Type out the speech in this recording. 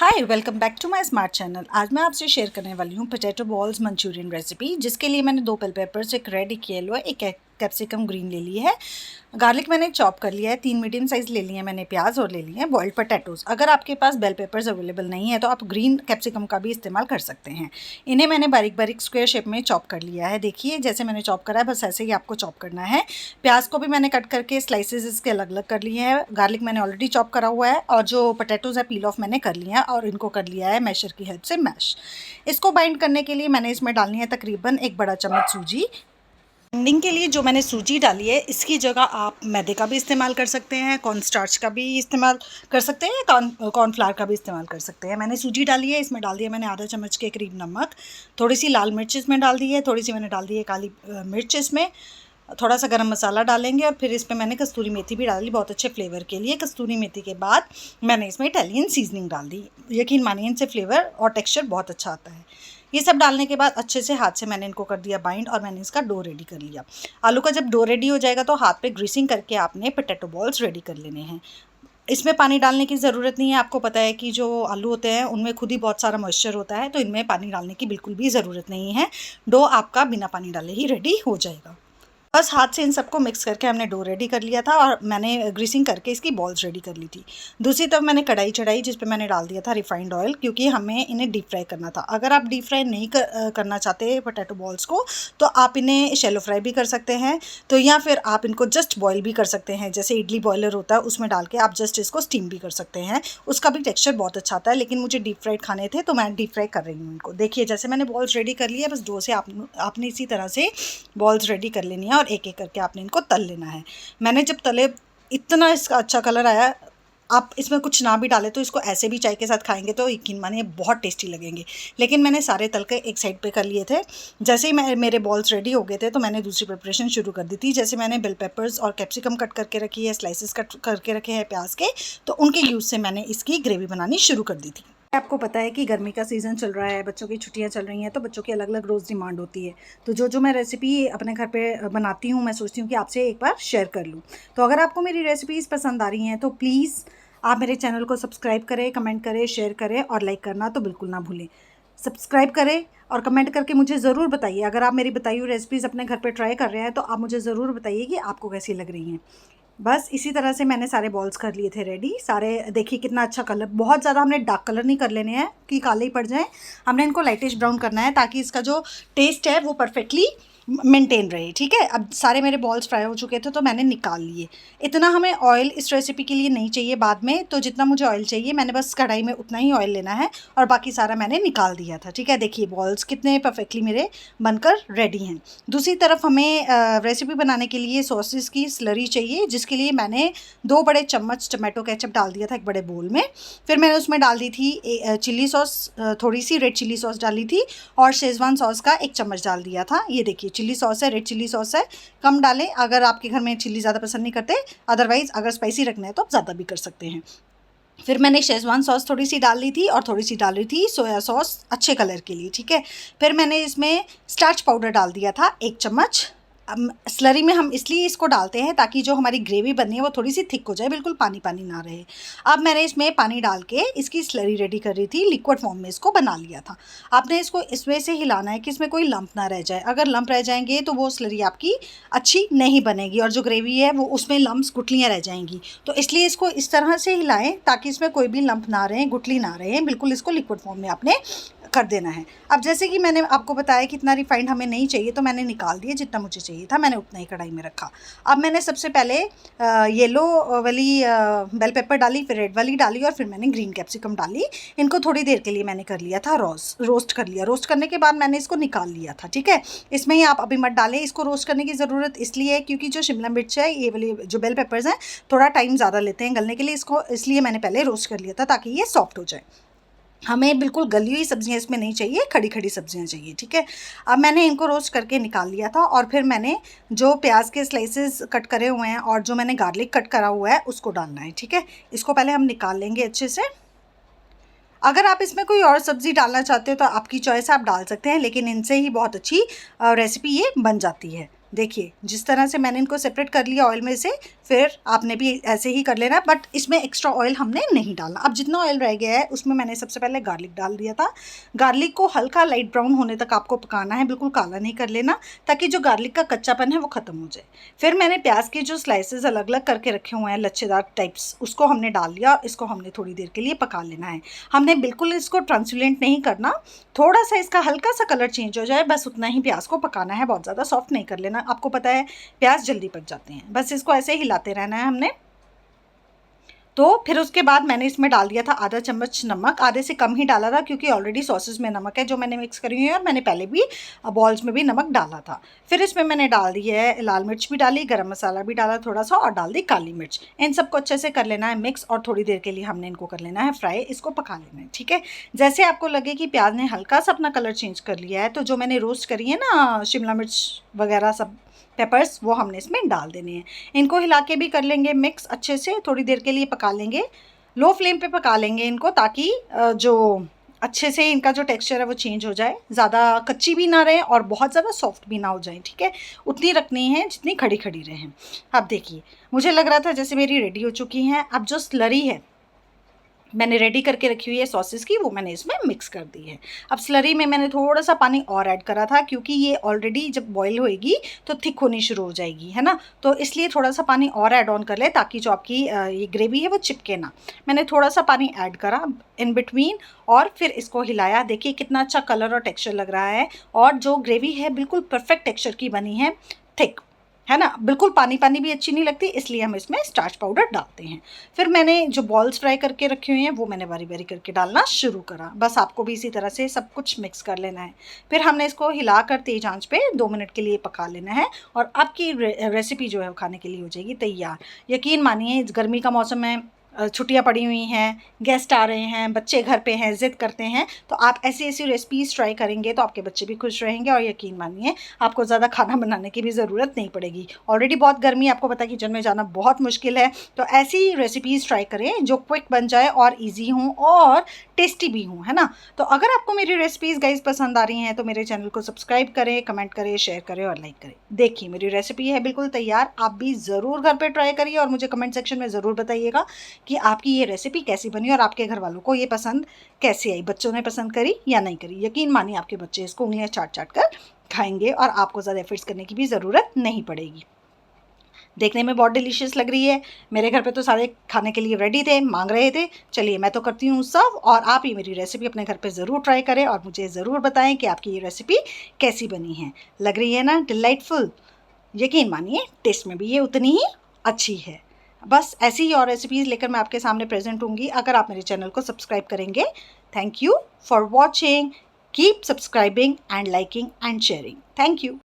Hi welcome back to my smart channel. आज मैं आपसे शेयर करने वाली हूँ पोटैटो बॉल्स मंचूरियन रेसिपी, जिसके लिए मैंने 2 बेल पेपर्स, एक रेड एक येलो एक कैप्सिकम ग्रीन ले ली है। गार्लिक मैंने चॉप कर लिया है, 3 मीडियम साइज़ ले लिए हैं मैंने प्याज, और ले लिए हैं बॉइल्ड पोटैटोज़। अगर आपके पास बेल पेपर्स अवेलेबल नहीं है तो आप ग्रीन कैप्सिकम का भी इस्तेमाल कर सकते हैं। इन्हें मैंने बारीक बारीक स्क्वायर शेप में चॉप कर लिया है। देखिए जैसे मैंने चॉप करा है बस ऐसे ही आपको चॉप करना है। प्याज को भी मैंने कट करके स्लाइसेस इसके अलग अलग कर लिए हैं। गार्लिक मैंने ऑलरेडी चॉप करा हुआ है, और जो पोटैटोज़ है पील ऑफ मैंने कर लिया है और इनको कर लिया है मैशर की हेल्प से मैश। इसको बाइंड करने के लिए मैंने इसमें डालनी है तकरीबन 1 बड़ा चम्मच सूजी। बाइंडिंग के लिए जो मैंने सूजी डाली है, इसकी जगह आप मैदे का भी इस्तेमाल कर सकते हैं, कॉर्न स्टार्च का भी इस्तेमाल कर सकते हैं, कॉर्नफ्लावर का भी इस्तेमाल कर सकते हैं। मैंने सूजी डाली है, इसमें डाल दिया मैंने आधा चम्मच के करीब नमक, थोड़ी सी लाल मिर्च इसमें डाल दी है, थोड़ी सी मैंने डाल दी है काली मिर्च, इसमें थोड़ा सा गरम मसाला डालेंगे, और फिर इसमें मैंने कस्तूरी मेथी भी डाली बहुत अच्छे फ्लेवर के लिए। कस्तूरी मेथी के बाद मैंने इसमें इटालियन सीजनिंग डाल दी। यकीन मानिए इनसे फ्लेवर और टेक्सचर बहुत अच्छा आता है। ये सब डालने के बाद अच्छे से हाथ से मैंने इनको कर दिया बाइंड, और मैंने इसका डो रेडी कर लिया। आलू का जब डो रेडी हो जाएगा तो हाथ पे ग्रीसिंग करके आपने पोटैटो बॉल्स रेडी कर लेने हैं। इसमें पानी डालने की ज़रूरत नहीं है। आपको पता है कि जो आलू होते हैं उनमें खुद ही बहुत सारा मॉइस्चर होता है, तो इनमें पानी डालने की बिल्कुल भी ज़रूरत नहीं है। डो आपका बिना पानी डाले ही रेडी हो जाएगा। बस हाथ से इन सबको मिक्स करके हमने डो रेडी कर लिया था, और मैंने ग्रीसिंग करके इसकी बॉल्स रेडी कर ली थी। दूसरी तरफ मैंने कढ़ाई चढ़ाई, जिस पे मैंने डाल दिया था रिफाइंड ऑयल, क्योंकि हमें इन्हें डीप फ्राई करना था। अगर आप डीप फ्राई नहीं करना चाहते पोटैटो बॉल्स को, तो आप इन्हें शैलो फ्राई भी कर सकते हैं, तो या फिर आप इनको जस्ट बॉयल भी कर सकते हैं। जैसे इडली बॉयलर होता है उसमें डाल के आप जस्ट इसको स्टीम भी कर सकते हैं, उसका भी टेक्स्चर बहुत अच्छा आता है। लेकिन मुझे डीप फ्राइड खाने थे तो मैं डीप फ्राई कर रही हूँ इनको। देखिए जैसे मैंने बॉल्स रेडी कर लिया है, बस डो से आपने इसी तरह से बॉल्स रेडी कर लेनी है, और एक एक करके आपने इनको तल लेना है। मैंने जब तले, इतना इसका अच्छा कलर आया। आप इसमें कुछ ना भी डालें तो इसको ऐसे भी चाय के साथ खाएंगे तो यकीन मानिए बहुत टेस्टी लगेंगे। लेकिन मैंने सारे तल के एक साइड पे कर लिए थे। जैसे ही मेरे बॉल्स रेडी हो गए थे तो मैंने दूसरी प्रिपरेशन शुरू कर दी थी। जैसे मैंने बेल पेपर्स और कैप्सिकम कट करके रखी है, स्लाइसेस कट करके रखे हैं प्याज के, तो उनके यूज़ से मैंने इसकी ग्रेवी बनानी शुरू कर दी थी। आपको पता है कि गर्मी का सीज़न चल रहा है, बच्चों की छुट्टियां चल रही हैं, तो बच्चों की अलग अलग रोज़ डिमांड होती है। तो जो मैं रेसिपी अपने घर पे बनाती हूँ, मैं सोचती हूँ कि आपसे एक बार शेयर कर लूँ। तो अगर आपको मेरी रेसिपीज़ पसंद आ रही हैं तो प्लीज़ आप मेरे चैनल को सब्सक्राइब करें, कमेंट करें, शेयर करें, और लाइक करना तो बिल्कुल ना भूलें। सब्सक्राइब करें और कमेंट करके मुझे ज़रूर बताइए। अगर आप मेरी बताई हुई रेसिपीज़ अपने घर पे ट्राई कर रहे हैं तो आप मुझे ज़रूर बताइए कि आपको कैसी लग रही हैं। बस इसी तरह से मैंने सारे बॉल्स कर लिए थे रेडी सारे। देखिए कितना अच्छा कलर, बहुत ज़्यादा हमने डार्क कलर नहीं कर लेने हैं कि काले ही पड़ जाएं। हमने इनको लाइटिश ब्राउन करना है ताकि इसका जो टेस्ट है वो परफेक्टली मेंटेन रहे। ठीक है, अब सारे मेरे बॉल्स फ्राई हो चुके थे तो मैंने निकाल लिए। इतना हमें ऑयल इस रेसिपी के लिए नहीं चाहिए बाद में, तो जितना मुझे ऑयल चाहिए मैंने बस कढ़ाई में उतना ही ऑयल लेना है, और बाकी सारा मैंने निकाल दिया था। ठीक है, देखिए बॉल्स कितने परफेक्टली मेरे बनकर रेडी हैं। दूसरी तरफ हमें रेसिपी बनाने के लिए सॉसेस की स्लरी चाहिए, जिसके लिए मैंने 2 बड़े चम्मच टमाटो केचप डाल दिया था एक बड़े बोल में। फिर मैंने उसमें डाल दी थी चिली सॉस, थोड़ी सी रेड चिली सॉस डाली थी, और शेजवान सॉस का 1 चम्मच डाल दिया था। ये देखिए चिली सॉस है, रेड चिली सॉस है, कम डालें अगर आपके घर में चिली ज़्यादा पसंद नहीं करते, अदरवाइज़ अगर स्पाइसी रखना है तो आप ज़्यादा भी कर सकते हैं। फिर मैंने शेजवान सॉस थोड़ी सी डाल ली थी, और थोड़ी सी डाल रही थी सोया सॉस अच्छे कलर के लिए। ठीक है, फिर मैंने इसमें स्टार्च पाउडर डाल दिया था 1 चम्मच। स्लरी में हम इसलिए इसको डालते हैं ताकि जो हमारी ग्रेवी बनी है वो थोड़ी सी थिक हो जाए, बिल्कुल पानी पानी ना रहे। अब मैंने इसमें पानी डाल के इसकी स्लरी रेडी कर रही थी, लिक्विड फॉर्म में इसको बना लिया था। आपने इसको इस वे से हिलाना है कि इसमें कोई लंप ना रह जाए। अगर लंप रह जाएंगे तो वो स्लरी आपकी अच्छी नहीं बनेगी, और जो ग्रेवी है वो उसमें लम्प्स गुठलियाँ रह जाएंगी। तो इसलिए इसको इस तरह से हिलाएं ताकि इसमें कोई भी लंप ना रहे, गुठली ना रहे, बिल्कुल इसको लिक्विड फॉर्म में आपने कर देना है। अब जैसे कि मैंने आपको बताया कि इतना रिफाइंड हमें नहीं चाहिए, तो मैंने निकाल दिया। जितना मुझे चाहिए था मैंने उतना ही कढ़ाई में रखा। अब मैंने सबसे पहले येलो वाली बेल पेपर डाली, फिर रेड वाली डाली, और फिर मैंने ग्रीन कैप्सिकम डाली। इनको थोड़ी देर के लिए मैंने कर लिया था रोस्ट कर लिया। रोस्ट करने के बाद मैंने इसको निकाल लिया था। ठीक है, इसमें ही आप अभी मत डालें। इसको रोस्ट करने की ज़रूरत इसलिए है क्योंकि जो शिमला मिर्च है, ये वाली जो बेल पेपर्स हैं, थोड़ा टाइम ज़्यादा लेते हैं गलने के लिए, इसको इसलिए मैंने पहले रोस्ट कर लिया था ताकि ये सॉफ्ट हो जाए। हमें बिल्कुल गली हुई सब्जियां इसमें नहीं चाहिए, खड़ी खड़ी सब्जियां चाहिए। ठीक है, अब मैंने इनको रोस्ट करके निकाल लिया था, और फिर मैंने जो प्याज के स्लाइसेस कट करे हुए हैं और जो मैंने गार्लिक कट करा हुआ है उसको डालना है। ठीक है, इसको पहले हम निकाल लेंगे अच्छे से। अगर आप इसमें कोई और सब्ज़ी डालना चाहते हो तो आपकी चॉइस, आप डाल सकते हैं, लेकिन इनसे ही बहुत अच्छी रेसिपी ये बन जाती है। देखिए जिस तरह से मैंने इनको सेपरेट कर लिया ऑयल में से, फिर आपने भी ऐसे ही कर लेना, बट इसमें एक्स्ट्रा ऑयल हमने नहीं डालना। अब जितना ऑयल रह गया है उसमें मैंने सबसे पहले गार्लिक डाल दिया था। गार्लिक को हल्का लाइट ब्राउन होने तक आपको पकाना है, बिल्कुल काला नहीं कर लेना, ताकि जो गार्लिक का कच्चापन है वो ख़त्म हो जाए। फिर मैंने प्याज के जो स्लाइसेस अलग अलग करके रखे हुए हैं लच्छेदार टाइप्स, उसको हमने डाल लिया और इसको हमने थोड़ी देर के लिए पका लेना है। हमने बिल्कुल इसको ट्रांसपेरेंट नहीं करना, थोड़ा सा इसका हल्का सा कलर चेंज हो जाए, बस उतना ही प्याज को पकाना है, बहुत ज़्यादा सॉफ्ट नहीं कर लेना। आपको पता है प्याज जल्दी पक जाते हैं, बस इसको ऐसे ही हिलाते रहना है हमने। तो फिर उसके बाद मैंने इसमें डाल दिया था आधा चम्मच नमक, आधे से कम ही डाला था क्योंकि ऑलरेडी सॉसेस में नमक है जो मैंने मिक्स करी हुई है, और मैंने पहले भी बॉल्स में भी नमक डाला था। फिर इसमें मैंने डाल दी है लाल मिर्च भी डाली, गरम मसाला भी डाला थोड़ा सा, और डाल दी काली मिर्च। इन सबको अच्छे से कर लेना है मिक्स, और थोड़ी देर के लिए हमने इनको कर लेना है फ्राई, इसको पका लेना है। ठीक है, जैसे आपको लगे कि प्याज ने हल्का सा अपना कलर चेंज कर लिया है, तो जो मैंने रोस्ट करी है ना शिमला मिर्च वगैरह सब पेपर्स, वो हमने इसमें डाल देने हैं। इनको हिला के भी कर लेंगे मिक्स अच्छे से, थोड़ी देर के लिए पका लेंगे, लो फ्लेम पे पका लेंगे इनको, ताकि जो अच्छे से इनका जो टेक्सचर है वो चेंज हो जाए, ज़्यादा कच्ची भी ना रहे और बहुत ज़्यादा सॉफ्ट भी ना हो जाए। ठीक है, उतनी रखनी है जितनी खड़ी खड़ी रहें। अब देखिए मुझे लग रहा था जैसे मेरी रेडी हो चुकी हैं। अब जो स्लरी है मैंने रेडी करके रखी हुई है सॉसेस की, वो मैंने इसमें मिक्स कर दी है। अब स्लरी में मैंने थोड़ा सा पानी और ऐड करा था, क्योंकि ये ऑलरेडी जब बॉईल होएगी तो थिक होनी शुरू हो जाएगी, है ना, तो इसलिए थोड़ा सा पानी और ऐड ऑन कर ले, ताकि जो आपकी ये ग्रेवी है वो चिपके ना। मैंने थोड़ा सा पानी ऐड करा इन बिटवीन, और फिर इसको हिलाया। देखिए कितना अच्छा कलर और टेक्स्चर लग रहा है, और जो ग्रेवी है बिल्कुल परफेक्ट टेक्स्चर की बनी है, थिक है ना, बिल्कुल पानी पानी भी अच्छी नहीं लगती, इसलिए हम इसमें स्टार्च पाउडर डालते हैं। फिर मैंने जो बॉल्स फ्राई करके रखे हुए हैं वो मैंने बारी बारी करके डालना शुरू करा। बस आपको भी इसी तरह से सब कुछ मिक्स कर लेना है। फिर हमने इसको हिलाकर तेज आंच पे 2 मिनट के लिए पका लेना है, और आपकी रेसिपी जो है वो खाने के लिए हो जाएगी तैयार। यकीन मानिए गर्मी का मौसम है, छुट्टियां पड़ी हुई हैं, गेस्ट आ रहे हैं, बच्चे घर पे हैं, ज़िद करते हैं, तो आप ऐसी ऐसी रेसिपीज़ ट्राई करेंगे तो आपके बच्चे भी खुश रहेंगे, और यकीन मानिए आपको ज़्यादा खाना बनाने की भी ज़रूरत नहीं पड़ेगी। ऑलरेडी बहुत गर्मी, आपको पता है किचन में जाना बहुत मुश्किल है, तो ऐसी रेसिपीज़ ट्राई करें जो क्विक बन जाए और ईजी हों और टेस्टी भी हों, है ना। तो अगर आपको मेरी रेसिपीज़ गाइस पसंद आ रही हैं तो मेरे चैनल को सब्सक्राइब करें, कमेंट करें, शेयर करें और लाइक करें। देखिए मेरी रेसिपी है बिल्कुल तैयार, आप भी ज़रूर घर पे ट्राई करिए, और मुझे कमेंट सेक्शन में ज़रूर बताइएगा कि आपकी ये रेसिपी कैसी बनी और आपके घर वालों को ये पसंद कैसी आई, बच्चों ने पसंद करी या नहीं करी। यकीन मानिए आपके बच्चे इसको उंगलियां चाट चाट कर खाएंगे, और आपको ज़्यादा एफर्ट्स करने की भी ज़रूरत नहीं पड़ेगी। देखने में बहुत डिलीशियस लग रही है, मेरे घर पे तो सारे खाने के लिए रेडी थे, मांग रहे थे। चलिए मैं तो करती हूँ सर्व, और आप ये मेरी रेसिपी अपने घर पे ज़रूर ट्राई करें, और मुझे ज़रूर बताएं कि आपकी ये रेसिपी कैसी बनी है। लग रही है ना डिलाइटफुल? यकीन मानिए टेस्ट में भी ये उतनी ही अच्छी है। बस ऐसी ही और रेसिपीज़ लेकर मैं आपके सामने प्रेजेंट होंगी, अगर आप मेरे चैनल को सब्सक्राइब करेंगे। Thank you for watching, keep subscribing and liking and sharing. Thank you.